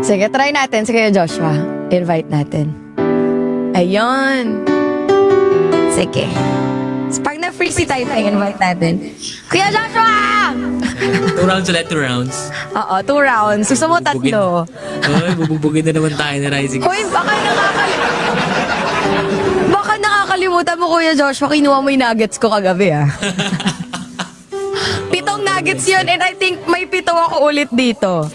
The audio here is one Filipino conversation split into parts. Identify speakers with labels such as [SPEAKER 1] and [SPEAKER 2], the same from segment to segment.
[SPEAKER 1] Sige, try natin. Sige, Joshua. Invite natin. Ayun. Sige. Pag na-free si Taytay, invite natin. Kuya Joshua!
[SPEAKER 2] 2 rounds ulit, 2 rounds.
[SPEAKER 1] Oo, 2 rounds. Gusto mo tatlo.
[SPEAKER 2] Ay, bububugin na naman tayo na Rising.
[SPEAKER 1] Hoy, baka nakakalimutan mo, Kuya Joshua, kinuha mo yung nuggets ko kagabi, ah. 7 nuggets yun, and I think may 7 ako ulit dito.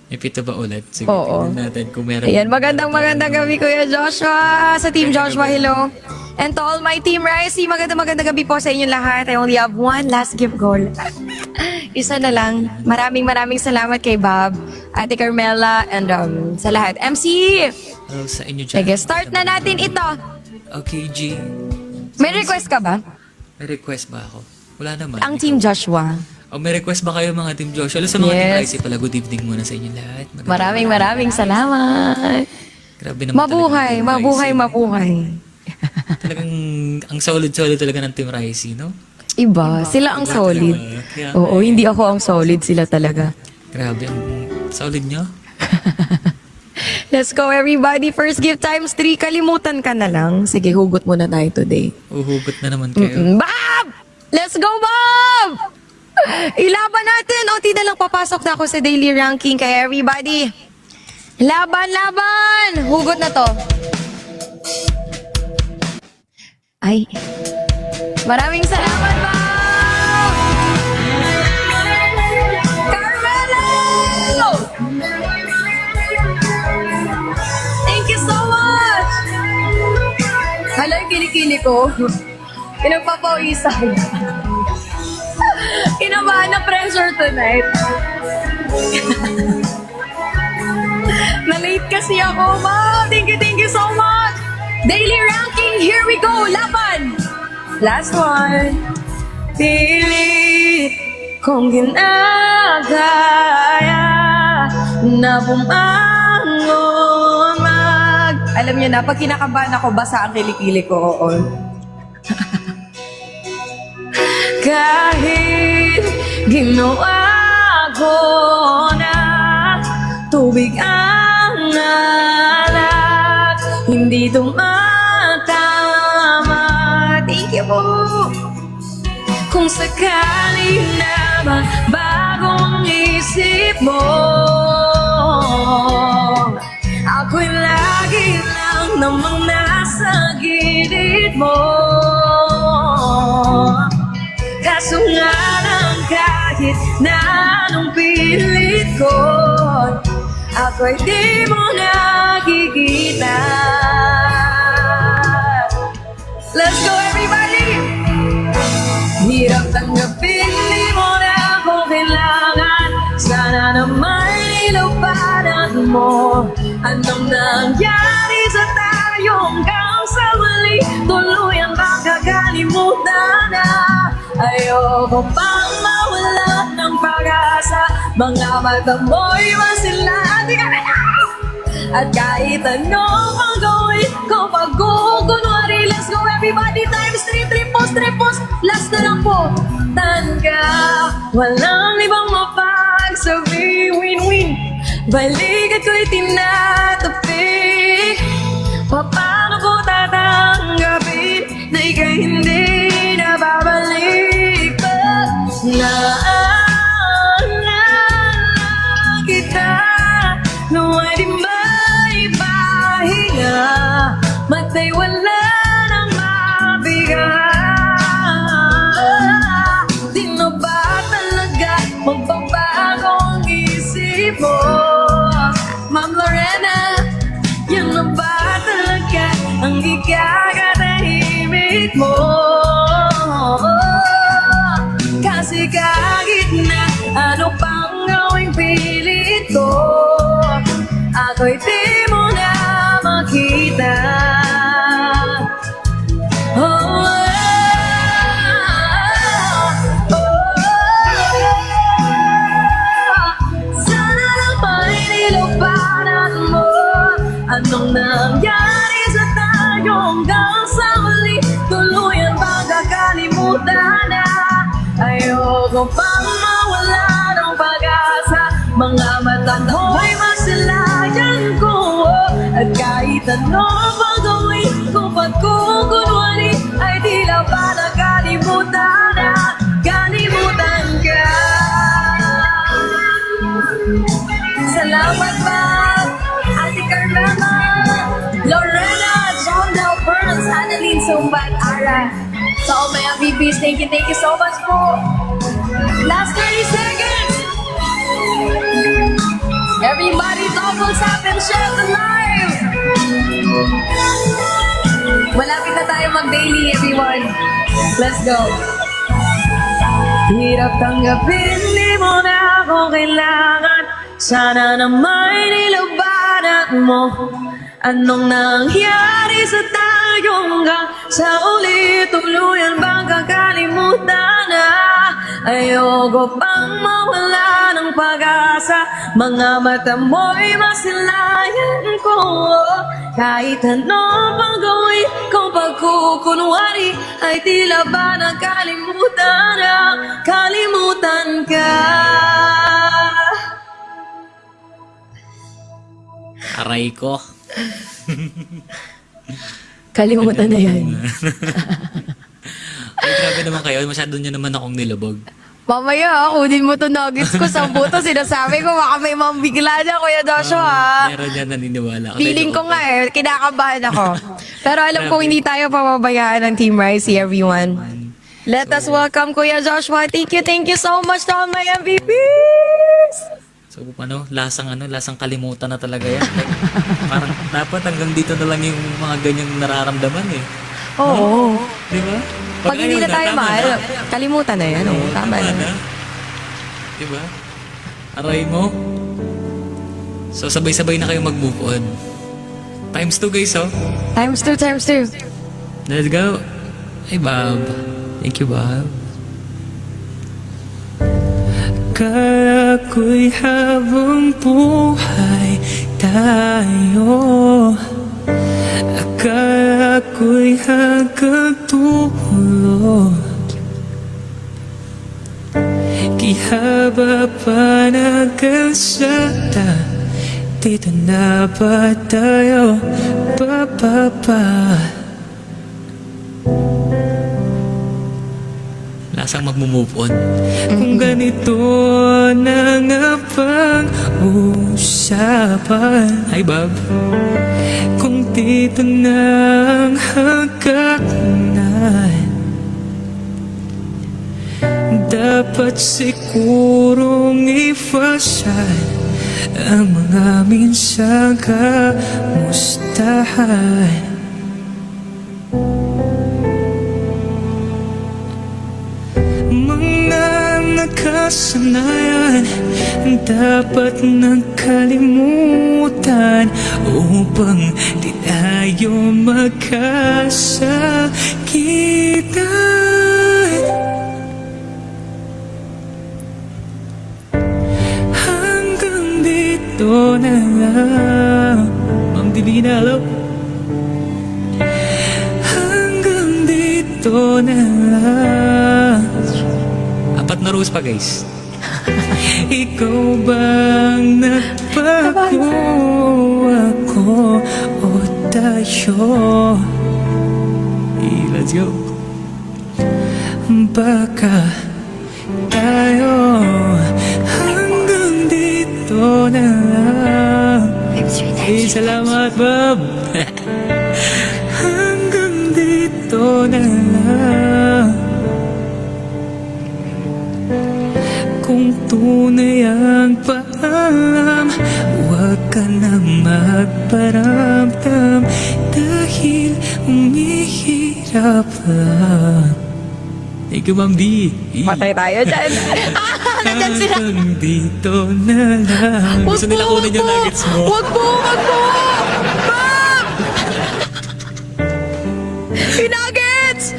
[SPEAKER 2] May 7 ba ulit? Sige,
[SPEAKER 1] Oo.
[SPEAKER 2] tignan natin kung meron.
[SPEAKER 1] Ayan, magandang gabi, Kuya Joshua. Sa Team Joshua, hello. And to all my Team Ricey, magandang gabi po sa inyong lahat. I only have one last gift goal. Isa na lang. Maraming salamat kay Bob, Ate Carmela, and sa lahat. MC!
[SPEAKER 2] Oh, sa inyo dyan.
[SPEAKER 1] Sige, start na natin ito.
[SPEAKER 2] Okay, G.
[SPEAKER 1] May request ka ba?
[SPEAKER 2] May request ba ako? Wala naman.
[SPEAKER 1] Ang Team Joshua.
[SPEAKER 2] Oh, may request ba kayo mga Team Joshua? Sa mga
[SPEAKER 1] Yes.
[SPEAKER 2] Team Rising pala, good evening muna sa inyo lahat.
[SPEAKER 1] Maraming salamat.
[SPEAKER 2] Grabe naman
[SPEAKER 1] Mabuhay,
[SPEAKER 2] talaga ng Team Rising.
[SPEAKER 1] mabuhay.
[SPEAKER 2] Talagang ang solid talaga ng Team Rising, no?
[SPEAKER 1] Iba, sila ang solid.
[SPEAKER 2] Kaya,
[SPEAKER 1] Oo, hindi ako ang solid, sila talaga.
[SPEAKER 2] grabe, ang solid nyo.
[SPEAKER 1] Let's go everybody. First gift times 3. Kalimutan ka na lang. Sige, hugot muna tayo today.
[SPEAKER 2] Uhugot na naman kayo.
[SPEAKER 1] Bob! Let's go, Bob! Ilaban natin. Unti na lang papasok na ako sa daily ranking kay everybody. Laban! Hugot na to. Ay. Maraming salamat, Bob! Carmelo! Thank you so much! Hala, yung kilikili ko. Pinagpapawisan. Kinabahan na pressure tonight. Na-late kasi ako, Mom. Thank you so much. Daily ranking, here we go. Laban. Last one. Pilit kong ginagaya na bumangon Alam niyo na, pag kinakabahan ako, basa ang kilikili ko. Oo. Kahit ginawa ko na tubig ang alak, hindi tumatama. Thank you po. Kung sakali na magbago ang isip mo, ako'y lagi lang namang nasa gilid mo. Kaso nga lang kahit na anong pilit ko, ako'y di mo nakikita. Let's go everybody! Hirap tanggapin, di mo na ako kailangan. Sana naman nilupanan mo. Anong nangyari sa tayong kausawali? Tuluyan bang kakalimutan na? Ayoko pang mawala ng pag-asa. Mga mata mo'y masilan. At kahit anong magawin ko, pag-ukunwari. Let's go everybody, times 3, tripos. Last na lang po. Tanda, walang ibang mapagsabi. Win-win. Balikat ko'y tinatapi. Paano ko tatanggapin na ika'y hindi na babalik? Pag naalala kita, nawa'y di maipahinga, mata'y wala nang mabigat. Di na ba talaga magbabago ang isip mo, Ma'am Lorena? Yan na ba talaga ang ikakatahimik mo? Kasi kahit na ano pang gawing pilit ko, ako'y di mo na makita. Sana lang pa'y nilupanan mo. Anong nangyari sa tayong kasawali? Tuluyan bang kakalimutan na? Ayoko pang mawala ng pag-asa. Mga mata mo'y masilayan. anong pagawin kung pagkukunwari ay tila ba nakalimutan na, kalimutan ka. Salamat ba, Ate Carmela, Lorena, John Del Burns, Annalyn Sumbat, Ara. So all my MVPs, thank you so much po. Last 30 seconds. Everybody double tap and share the live. Malapit na tayo mag-daily, everyone. Let's go. Hirap tanggapin, di mo na ako kailangan. Sana na may nilabanan mo. Anong nangyari sa tayong sa ulit tuluyan bang kakalimutan na? Ayoko pang mawala ng pag-asa. Mga mata mo'y masilayan ko. Kahit anong pagawin kung pagkukunwari ay tila ba nakalimutan na, kalimutan ka.
[SPEAKER 2] Aray ko.
[SPEAKER 1] Kalimutan na yan.
[SPEAKER 2] Ay, grabe naman kayo. Masyado nyo naman akong nilubog.
[SPEAKER 1] Mamaya, kunin mo to nuggets ko. 10 to sinasabi ko. Baka may mambigla dyan, Kuya Joshua.
[SPEAKER 2] Meron yan naniniwala.
[SPEAKER 1] Feeling ko nga kinakabahan ako. Pero alam ko hindi tayo pababayaan ng Team Ricey, everyone. Let us welcome Kuya Joshua. Thank you so much to all my MVPs!
[SPEAKER 2] So, lasang kalimutan na talaga yan. Like, parang dapat hanggang dito na lang yung mga ganyang nararamdaman eh.
[SPEAKER 1] Oo.
[SPEAKER 2] Di ba?
[SPEAKER 1] Pag hindi na tayo mahal, kalimutan na yan. Tama na.
[SPEAKER 2] Di ba? Aray mo. So, sabay-sabay na kayo mag-move on. Times 2 guys, oh.
[SPEAKER 1] Times 2.
[SPEAKER 2] Let's go. Hey, Bob. Thank you, Bob. Akala ko'y habang buhay tayo. Akala ko'y hanggang dulo. Kihaba pa nagkasata. Dito na ba tayo bababa? Lasang mag-move on. Kung ganito na nga bang usapan. Hi, Bob. Kung dito na ang hangganan, dapat sigurong iwasan ang mga minsang kamustahan. Nakasanayan dapat nang kalimutan upang di tayo magkasakitan. Hanggang dito na lang, Ma'am Divina, hello. Hanggang dito na lang. Apat na rose pa, guys. Ikaw bang nagbago ako o tayo? Let's go. Baka tayo hanggang dito na lang. Salamat, Bob. Hanggang dito na lang. Kung tunay ang paalam, huwag ka na magparamdam dahil umihirap lang. Thank you, Ma'am D.
[SPEAKER 1] Patay tayo dyan. Nandyan sila.
[SPEAKER 2] Hanggang dito na lang. Gusto nila kunin yung nuggets mo.
[SPEAKER 1] Wag po! Ma'am! Yung nuggets!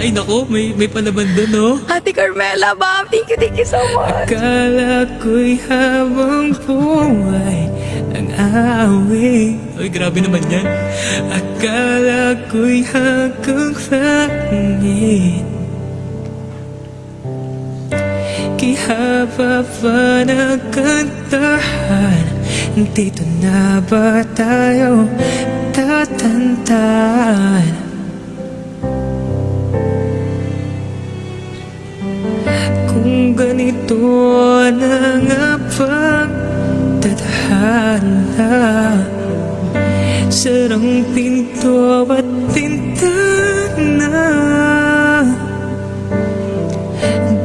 [SPEAKER 2] Ay, nako, may palaban doon, no?
[SPEAKER 1] Ate Carmela, ma'am. Thank you so much.
[SPEAKER 2] Akala ko'y habang buhay ang awit. Uy, grabe naman yan. Akala ko'y hanggang langit. Kihaba pa ng kantahan. Dito na ba tayo matatantad. Kung ganito na nga pagtadhana, sarang pinto at bintana,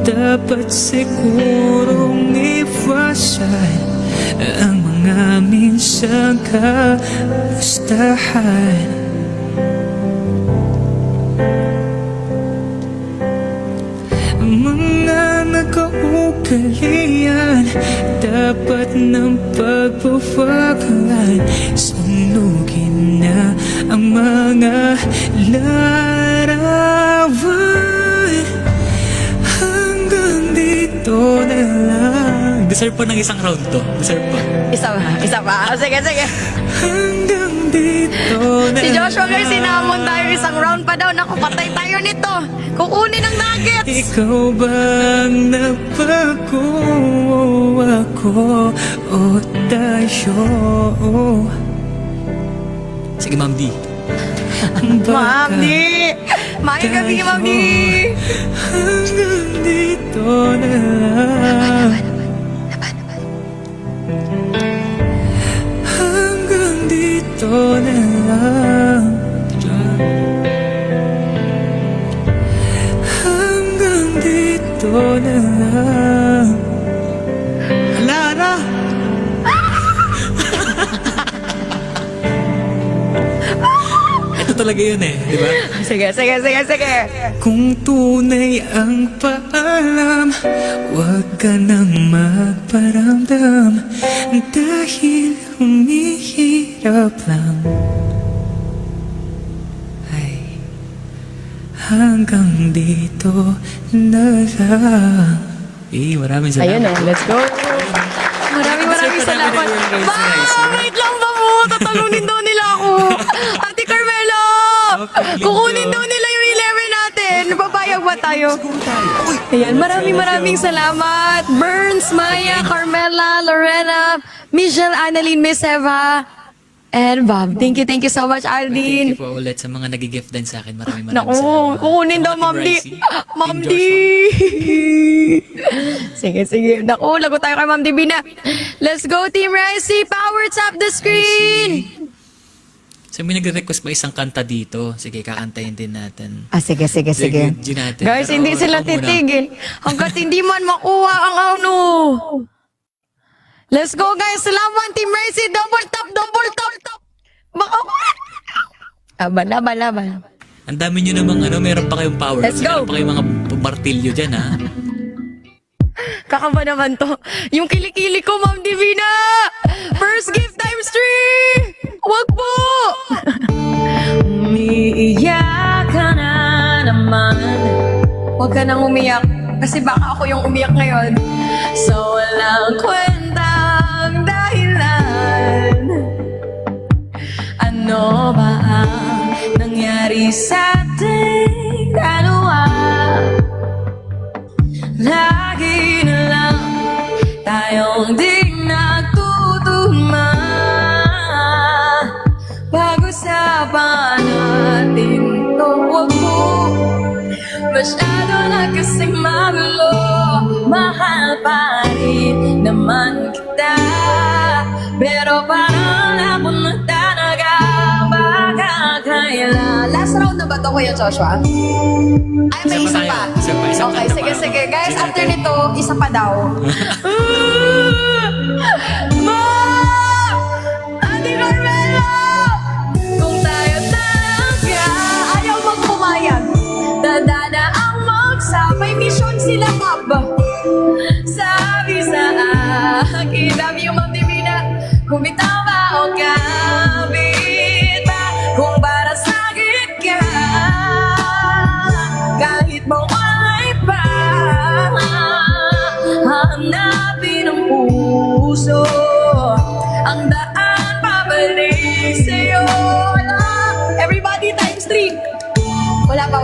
[SPEAKER 2] dapat sigurong iwasan ang mga minsang kamustahan. Mga nakaugalian dapat ng pagbawagan. Sunugin na ang mga larawan. Hanggang dito na lang. Deserve pa ng isang round to. Deserve pa.
[SPEAKER 1] Isa pa. Sige.
[SPEAKER 2] Hanggang dito na
[SPEAKER 1] Si Joshua guys, sinamon tayo isang round pa daw. Naku, patay tayo nito. Kukunin ang nuggets.
[SPEAKER 2] Ikaw bang nabago ako o tayo? Sige, Ma'am D.
[SPEAKER 1] Ma'am D! Mayang gabi, Ma'am D!
[SPEAKER 2] Hanggang dito na lang. Hanggang dito na lang. Hanggang dito na lang. Lara! Ito talaga yun eh, di ba?
[SPEAKER 1] Sige.
[SPEAKER 2] Kung tunay ang paalam, huwag ka nang magparamdam, dahil humihirap lang. Ay, hanggang dito na lang. Maraming salamat.
[SPEAKER 1] Ayun oh, let's go. Maraming salamat. Wait lang ba mo? Tatalunin daw nila ako. Ate Carmela! Kukunin daw nila yung 11 natin. Papayag ba tayo? Ayan, maraming salamat. Burns, Maya, Carmela, Lorena, Michelle, Annalyn, Miss Eva, and Bob. Thank you so much,
[SPEAKER 2] Thank
[SPEAKER 1] Aldin.
[SPEAKER 2] you po ulit sa mga nag-gift din sa akin. Maraming
[SPEAKER 1] Naku,
[SPEAKER 2] salamat.
[SPEAKER 1] kukunin daw,
[SPEAKER 2] Sa mga
[SPEAKER 1] Ma'am D.
[SPEAKER 2] Team Ricey,
[SPEAKER 1] Ma'am
[SPEAKER 2] Team
[SPEAKER 1] D.
[SPEAKER 2] Joshua.
[SPEAKER 1] Sige. Naku, lago tayo kay Ma'am D. Bina. Let's go, Team Ricey. Power tap the screen.
[SPEAKER 2] So may nag-request pa isang kanta dito. Sige, kakantayin din natin.
[SPEAKER 1] Sige.
[SPEAKER 2] Yun natin.
[SPEAKER 1] Guys,
[SPEAKER 2] Pero
[SPEAKER 1] hindi sila
[SPEAKER 2] ito muna.
[SPEAKER 1] titigil. Hanggat hindi man makuha ang ano. Let's go, guys. Salamat, Team Ricey. Double tap. Baka... Laban.
[SPEAKER 2] Ang dami nyo namang meron pa kayong power.
[SPEAKER 1] Let's go.
[SPEAKER 2] Meron pa kayong mga martilyo dyan, ha?
[SPEAKER 1] Kakaba naman to. Yung kilikili ko, Ma'am Divina! First gift times 3! Wag po! Umiiyak ka na naman. Huwag ka nang umiyak. Kasi baka ako yung umiyak ngayon. So walang kwentang dahilan. Ano ba ang nangyari sa ating dalawa? Lagi na lang tayong di nagtutugma. Pag-usapan natin to. Huwag mo masyado na kasing magulo. Mahal pa rin naman kita, pero parang ako na talaga. Baka kailan. Last round na ba ito, Kuya Joshua? Ay, may isa pa.
[SPEAKER 2] Isang
[SPEAKER 1] Okay,
[SPEAKER 2] kanta pa.
[SPEAKER 1] sige. Guys,
[SPEAKER 2] Yun
[SPEAKER 1] after
[SPEAKER 2] natin.
[SPEAKER 1] nito, isa pa daw. Ma! Ate Carmela! Kung tayo talaga ayaw magpumayag, dadada ang magsabay mission sila, Mab. Sabi sa akin, love you, Ma'am Divina. Kung bitaw ba o kabit ba, kung para sa akin ka, kahit mawalay pa, hahanapin ang puso, ang daan pabalik sa'yo. Everybody times 3. Wala pa.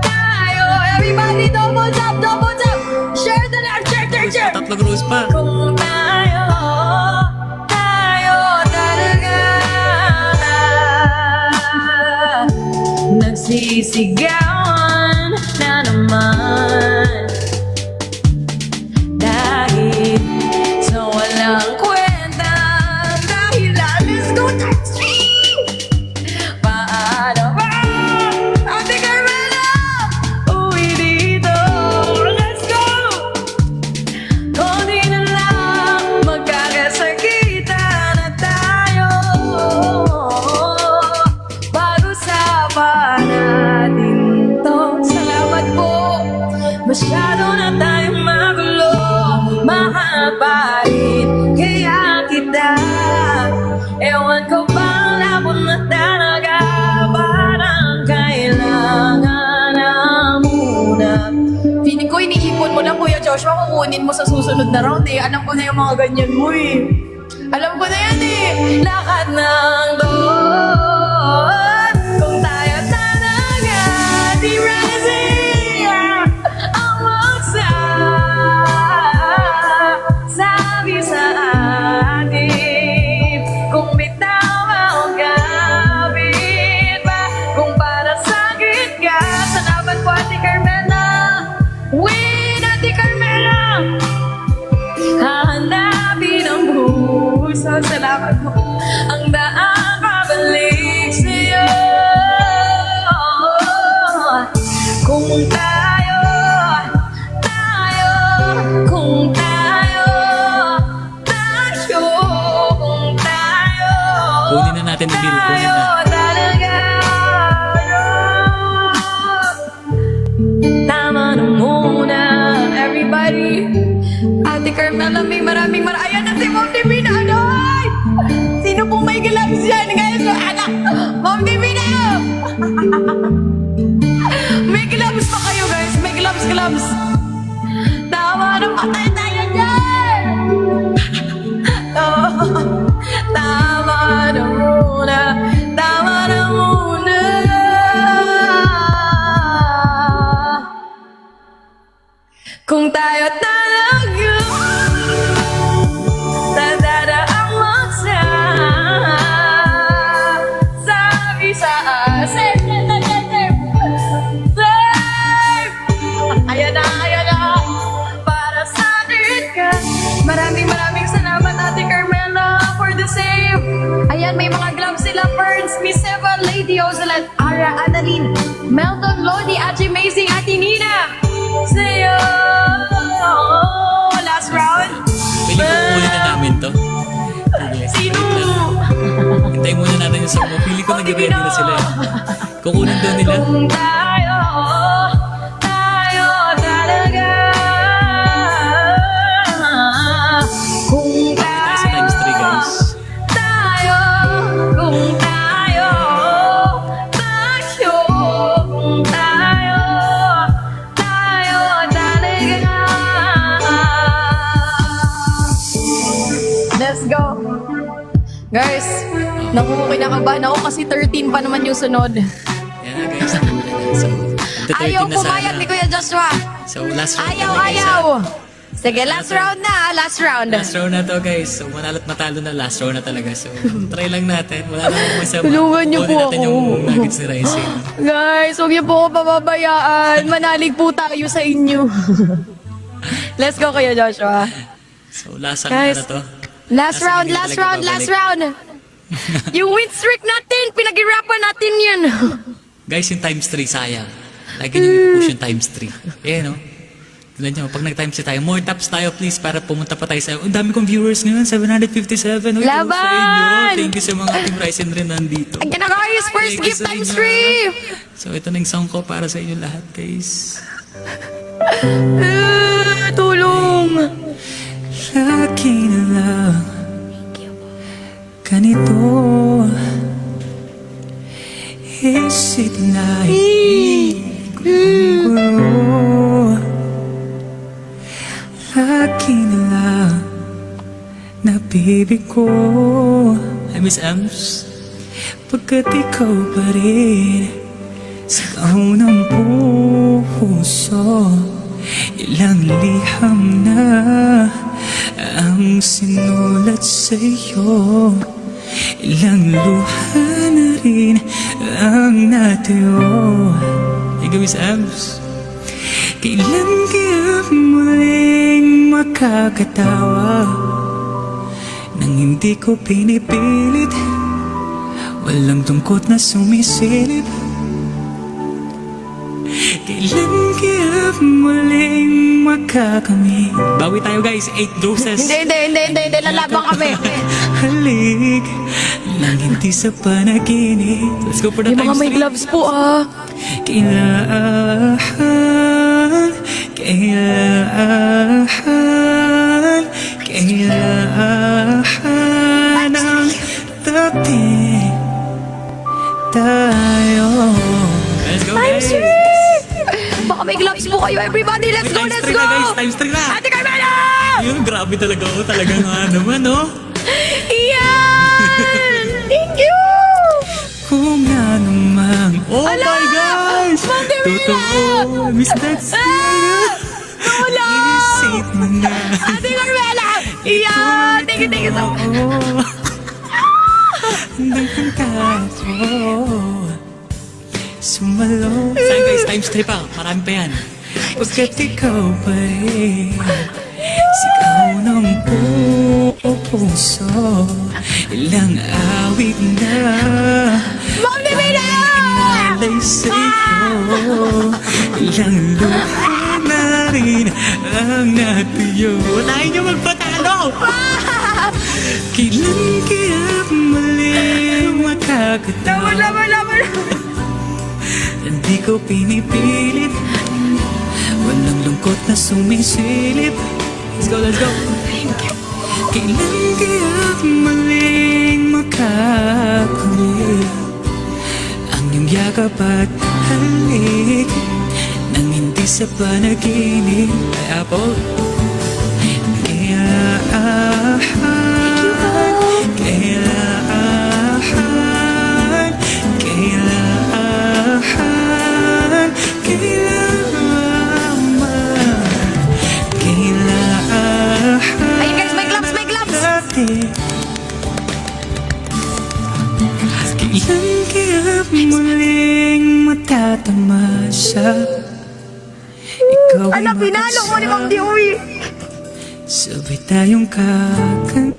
[SPEAKER 1] Tayo, everybody double tap. Share the love, share.
[SPEAKER 2] Tatlong rose pa.
[SPEAKER 1] Kung tayo talaga Sinisigawan na naman dahil sa walang kwenta. Dahil let's go times 3. Paano ba, Ate Carmela? Uwi dito, let's go. Konti na lang, magkakasakitan na tayo. Pag-usapan natin to. Salamat po. Masyado na tayong magulo. Mahal pa rin kaya kita. Ewan ko bang labon na talaga. Parang kailangan na muna. Feeling ko iniipon mo lang, Kuya Joshua, kukunin mo sa susunod na round eh. Alam ko na yung mga ganyan mo eh. Alam ko na yan eh. Lahat ng doon. Kung tayo talaga di ready ang magsasabi sa atin. Kung bitaw o kapit ba, kung para sakit ka. Salamat po, Ate Carmela. Win, Ate Carmela. Hahanapin ang puso. Salamat po. Ang daan pabalik sa'yo. Kung tayo, kung tayo, kung tayo.
[SPEAKER 2] Kunin na natin ang bill, kunin na.
[SPEAKER 1] Talaga. Tama na muna, everybody. Ate Carmela, may maraming ayan na si Mom Divina, anoy! Sino pong may gloves yan? Guys, anak! Mom Divina! May gloves pa kayo, guys. May gloves. Tama na, patay tayo dyan! Oh, tama na muna. Tama na muna. Kung tayo talaga tadada ang magsasabi sa asin. Ayan na, para sa atin ka. Maraming salamat, Ate Carmela, for the save. Ayan, may mga gloves sila, Ferns, Miss Eva, Lady Ozelat, Ara, Annalyn, Melton, Lodi, Ate Amazing, Ate Nina. Sa'yo. Last round.
[SPEAKER 2] Pili ko kunin na namin to. Sige.
[SPEAKER 1] Sino?
[SPEAKER 2] Hintayin muna natin yung song mo. Pili ko nag-ready na sila eh. Kukunin daw nila.
[SPEAKER 1] Kung tayo talaga. Kung
[SPEAKER 2] Tayo sa times 3 guys.
[SPEAKER 1] tayo, kung tayo, kung tayo talaga. Let's go. Guys, kinakabahan ako kasi 13 pa naman yung sunod.
[SPEAKER 2] Yan na guys. So,
[SPEAKER 1] Ayaw
[SPEAKER 2] na sana.
[SPEAKER 1] pumayag ni Kuya Joshua.
[SPEAKER 2] So, last round
[SPEAKER 1] Ayaw,
[SPEAKER 2] na guys,
[SPEAKER 1] ayaw.
[SPEAKER 2] ha?
[SPEAKER 1] Sige, last round na. Last round.
[SPEAKER 2] Last round na to guys. So, manalo't matalo na last round na talaga. So, try lang natin. Wala namang masama.
[SPEAKER 1] Tulungan niyo
[SPEAKER 2] Kunin
[SPEAKER 1] po
[SPEAKER 2] natin
[SPEAKER 1] ako.
[SPEAKER 2] yung nuggets ni Rising.
[SPEAKER 1] Guys, huwag niyo po ako pababayaan. Manalig po tayo sa inyo. Let's go, Kuya Joshua.
[SPEAKER 2] So, last
[SPEAKER 1] Guys,
[SPEAKER 2] na to.
[SPEAKER 1] Last round,
[SPEAKER 2] hindi
[SPEAKER 1] last
[SPEAKER 2] talaga
[SPEAKER 1] round, last
[SPEAKER 2] babalik.
[SPEAKER 1] round. Yung win streak natin, pinag-irapan natin yan.
[SPEAKER 2] Guys, yung times 3 sayang. Lagi nyo push yung times 3. Eh, no? Tignan nyo, pag nag-times 3 tayo, more taps tayo please para pumunta pa tayo sa... Ang dami kong viewers ngayon, 757. Uy,
[SPEAKER 1] Laban!
[SPEAKER 2] sa inyo. Thank you sa mga Team Ryzen rin nandito.
[SPEAKER 1] Ang kinakayos first
[SPEAKER 2] Thank you
[SPEAKER 1] gift
[SPEAKER 2] sa
[SPEAKER 1] times
[SPEAKER 2] inyo.
[SPEAKER 1] 3.
[SPEAKER 2] So, ito na yung song ko para sa inyo lahat, guys.
[SPEAKER 1] Tulong.
[SPEAKER 2] Lagi na lang ganito. Isip na gulo. Lagi na lang nabibig ko. Hi, Miss Ems. Pagkat ikaw pa rin sigaw ng puso. Ilang liham na ang sinulat sa'yo. Ilang luha na rin ang natuyo. Ikaw, Miss Abs. Kailan kaya muling makakatawa nang hindi ko pinipilit, walang tungkot na sumisilip. Kailan kaya muling makakamit? Bawi tayo guys, 8 doses.
[SPEAKER 1] Hindi, lalabang kami.
[SPEAKER 2] Halik lang hindi sa panaginip. Let's go for the
[SPEAKER 1] Yung mga
[SPEAKER 2] times
[SPEAKER 1] may
[SPEAKER 2] 3.
[SPEAKER 1] gloves po ah.
[SPEAKER 2] Kailangan ang tabi tayo. Let's go guys.
[SPEAKER 1] Baka may gloves po kayo. Everybody, let's go, let's go!
[SPEAKER 2] Times 3 na.
[SPEAKER 1] Ate Carmela!
[SPEAKER 2] Yun, grabe talaga ako. Talaga nga naman, no?
[SPEAKER 1] Iyan! Thank you!
[SPEAKER 2] Kung nga naman. Oh
[SPEAKER 1] Ala!
[SPEAKER 2] my gosh!
[SPEAKER 1] Ma'am Divina!
[SPEAKER 2] Totoo! Miss That's
[SPEAKER 1] Wala!
[SPEAKER 2] Isip mo na.
[SPEAKER 1] Ate Carmela! Iyan! Thank you so much!
[SPEAKER 2] Hanggang pagkaso sumalo. Saan guys? Times 3 pa. Marami pa yan. Pagkat ikaw pa rin sigaw ng puso. Ilang awit na
[SPEAKER 1] Ma'am Divina!
[SPEAKER 2] inalay sa'yo. Ilang luha na rin ang natuyo. Tayo nyo magpatalo! Kailan kaya muli makakatawa?
[SPEAKER 1] Laban!
[SPEAKER 2] Hindi ko pinipilit, walang lungkot na sumisilip. Let's go, let's go. Kailan kaya maling makakulit ang iyong yakap at halik nang hindi sa panaginip. Ay, Apple.
[SPEAKER 1] Ayun guys, may gloves!
[SPEAKER 2] Kailan kaya muling matatamasa? Ikaw ay
[SPEAKER 1] Ala, pinalo mo ni Ma'am Dioy!
[SPEAKER 2] sabay tayong kakan.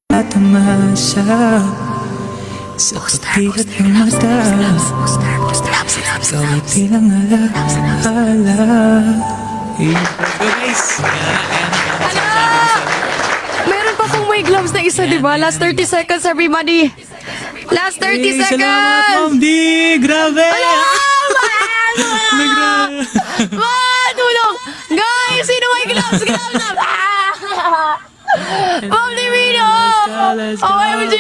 [SPEAKER 2] Tatamasa sa pagpilat ng mata. Ikaw ay bilang alaala. Go guys!
[SPEAKER 1] Meron pa pong may gloves na isa, di ba? Last 30 seconds, everybody! Last 30 seconds!
[SPEAKER 2] Salamat, Ma'am D! Grabe!
[SPEAKER 1] Tulong! Guys, sino may gloves? Ma'am Divina!
[SPEAKER 2] Let's go.
[SPEAKER 1] OMG!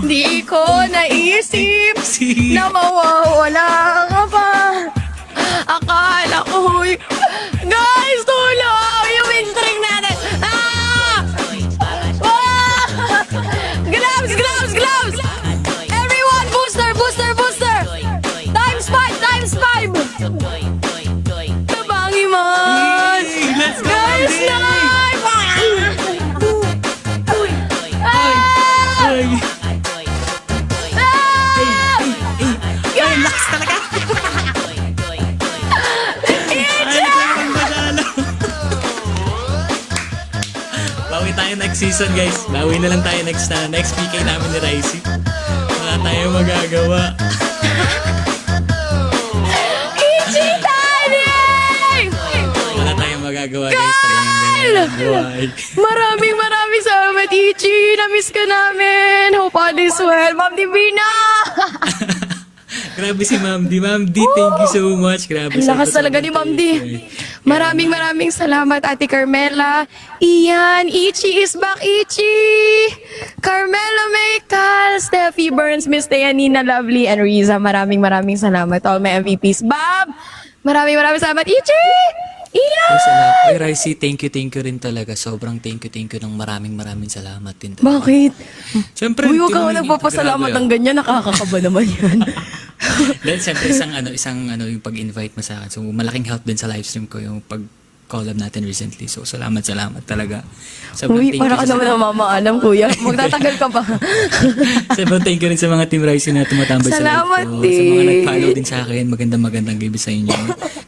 [SPEAKER 1] Di ko naisip
[SPEAKER 2] Si...
[SPEAKER 1] na mawawala ka pa. Akala ko'y... Guys, tulong! Yung windstring natin! Gloves! Everyone, booster! Times 5! Tabangi man!
[SPEAKER 2] Hey, let's go,
[SPEAKER 1] Guys,
[SPEAKER 2] Ma'am D!
[SPEAKER 1] knife!
[SPEAKER 2] Ay! Ay, lakas talaga! Bawi tayo next season, guys. Bawi na lang tayo next PK namin ni Ricey. Wala tayo magagawa.
[SPEAKER 1] Ichi timing!
[SPEAKER 2] Wala tayong magagawa, guys. Talagang ganyan ang buhay.
[SPEAKER 1] Maraming salamat, Ichi. Na-miss ka namin. Hope all is well. Ma'am Divina!
[SPEAKER 2] Grabe si Ma'am D. Ma'am D, thank you so much. Grabe.
[SPEAKER 1] Ang lakas talaga ni Ma'am D. Maraming salamat, Ate Carmela. Ian, Ichi is back, Ichi! Carmela Maycal, Steffi Burns, Miss Teyanina Lovely, and Riza. Maraming salamat. All my MVPs. Bob! Maraming salamat, Ichi! Ian!
[SPEAKER 2] Ay, Ricey, thank you rin talaga. Sobrang thank you ng maraming salamat din talaga.
[SPEAKER 1] Bakit?
[SPEAKER 2] Siyempre,
[SPEAKER 1] Uy, huwag ka
[SPEAKER 2] tumingin-
[SPEAKER 1] nagpapasalamat
[SPEAKER 2] grabe,
[SPEAKER 1] ng ganyan. Nakakakaba naman yan.
[SPEAKER 2] Then, siyempre, isang yung pag-invite mo sa akin. So, malaking help din sa livestream ko yung collab natin recently. So, salamat talaga.
[SPEAKER 1] Uy,
[SPEAKER 2] thank
[SPEAKER 1] parang
[SPEAKER 2] you
[SPEAKER 1] ka naman ang mamaalam, kuya. Magtatagal ka pa.
[SPEAKER 2] Sobrang thank you rin sa mga Team Rising na tumatambay
[SPEAKER 1] Salamat
[SPEAKER 2] sa live ko.
[SPEAKER 1] din.
[SPEAKER 2] Sa mga nag-follow din sa akin, magandang gabi sa inyo.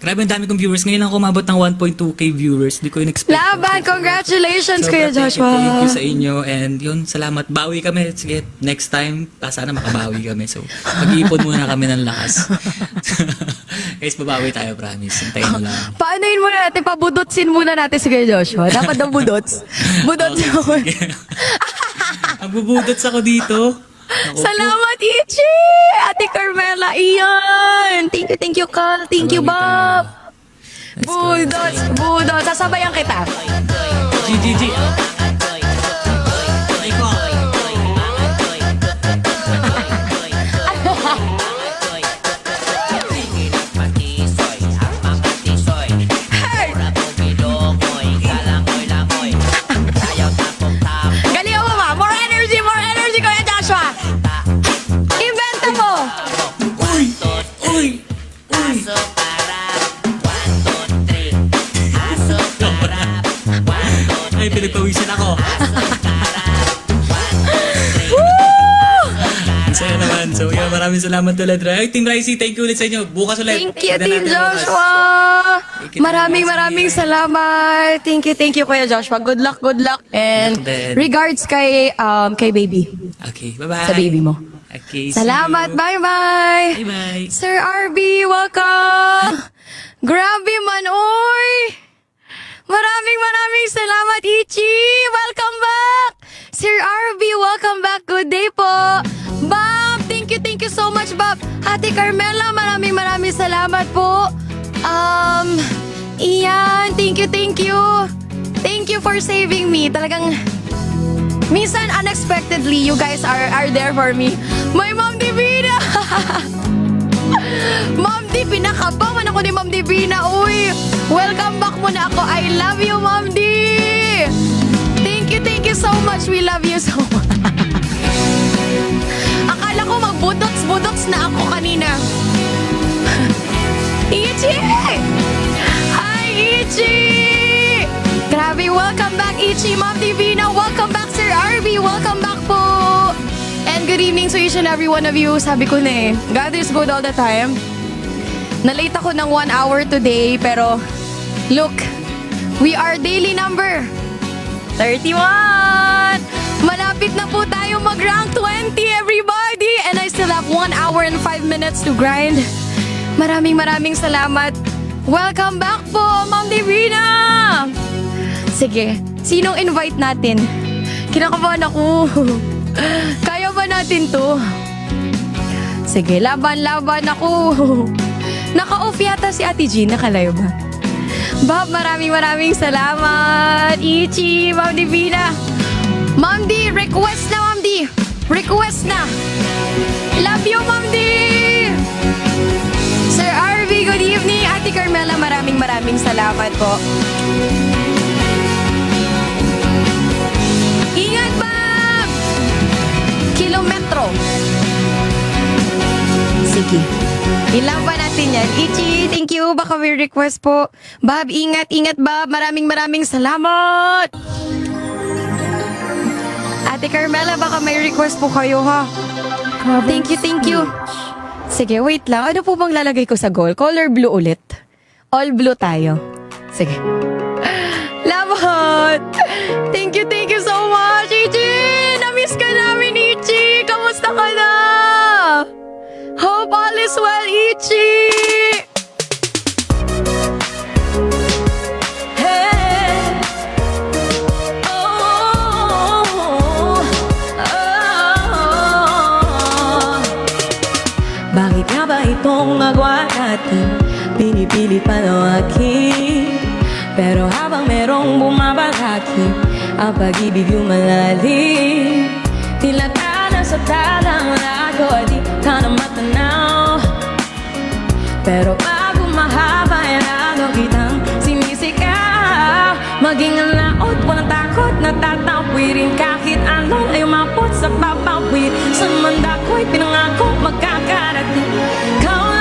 [SPEAKER 2] Grabe, ang dami kong viewers. Ngayon lang ako umabot ng 1.2k viewers. Di ko in-expect.
[SPEAKER 1] Laban, congratulations, Kuya
[SPEAKER 2] Sobrang
[SPEAKER 1] Joshua.
[SPEAKER 2] Thank you sa inyo. And yun, salamat. Bawi kami. Sige, next time, sana makabawi kami. So, mag-iipon muna kami ng lakas. Guys, babawi tayo, promise. Hintayin mo lang.
[SPEAKER 1] Paano yun muna natin? Pabudotsin muna natin si Kuya Joshua. Dapat daw budots. Budots yun.
[SPEAKER 2] Ang bubudots ako dito. Ako po.
[SPEAKER 1] Salamat, Ichi! Ate Carmela, iyan! Thank you, Carl. Thank you, Bob.
[SPEAKER 2] Let's go.
[SPEAKER 1] Budots. Sasabayan kita.
[SPEAKER 2] GGG.
[SPEAKER 1] Galing mo ba? More energy, Kuya Joshua! Inventa mo!
[SPEAKER 2] Uy! Ay, pinagpawisan ako. Ang saya naman. So, yun, maraming salamat ulit. Ay, Team Rising, thank you ulit sa inyo. Bukas ulit.
[SPEAKER 1] Thank you,
[SPEAKER 2] Tignan
[SPEAKER 1] Team
[SPEAKER 2] natin bukas.
[SPEAKER 1] Joshua!
[SPEAKER 2] Thank you,
[SPEAKER 1] Maraming salamat. Thank you, Kuya Joshua. Good luck. And
[SPEAKER 2] Good luck din.
[SPEAKER 1] regards kay baby.
[SPEAKER 2] Okay, bye-bye.
[SPEAKER 1] Sa baby mo.
[SPEAKER 2] Okay, see
[SPEAKER 1] Salamat.
[SPEAKER 2] you.
[SPEAKER 1] Bye-bye.
[SPEAKER 2] Bye-bye.
[SPEAKER 1] Sir RB, welcome! Grabe man, oy! Maraming salamat, Ichi! Welcome back! Sir RB, welcome back. Good day po. Bob, thank you so much, Bob. Ate Carmela, maraming salamat po. Iyan, thank you. Thank you for saving me. Talagang, minsan unexpectedly, you guys are there for me. My Mom Divina! Ma'am D, pinakabawan ako ni Ma'am Divina. Uy, welcome back muna ako. I love you, Ma'am D. Thank you so much. We love you so much. Akala ko magbudots na ako kanina. Ichi! Hi, Ichi! Grabe, welcome back, Ichi. Ma'am Divina, welcome back, Sir RB. Welcome back po. And good evening to each and every one of you. Sabi ko na God is good all the time. Na-late ako ng 1 hour today, pero look, we are daily number 31! Malapit na po tayo mag-rank 20, everybody! And I still have 1 hour and 5 minutes to grind. Maraming salamat. Welcome back po, Ma'am Divina! Sige, sinong invite natin? Kinakabahan ako. Kaya ba natin to? Sige, laban ako. Naka-off yata si Ate Jean, nakalayo ba? Bob, maraming salamat. Ichi, Ma'am Divina. Ma'am D, request na, Ma'am D. Request na. Love you, Ma'am D. Sir RV, good evening. Ate Carmela, maraming salamat po. Ingat, Bob! Kilometro. Sige. Ilang ba natin yan? Ichi, thank you. Baka may request po. Bob, ingat, Bob. Maraming salamat. Ate Carmela, baka may request po kayo, ha? Thank you. Sige, wait lang. Ano po bang lalagay ko sa goal? Color blue ulit. All blue tayo. Sige. Labat! Thank you so much, Ichi! Na-miss ka namin, Ichi! Kamusta ka na? Hope all is well, Ichi! Hey!
[SPEAKER 3] Bakit nga ba itong nagawa natin? Pinipilit palawakin. Pero habang merong bumabalaki, ang pag-ibig yung malalim. Tila tala sa talang lago, di ka na matanaw. Pero bago mahaba, lalo kitang sinisigaw. Maging ang laot, walang takot, natatawid kahit anong ay umapot sa papawid. Sa mandako'y pinangako magkakarating. Kau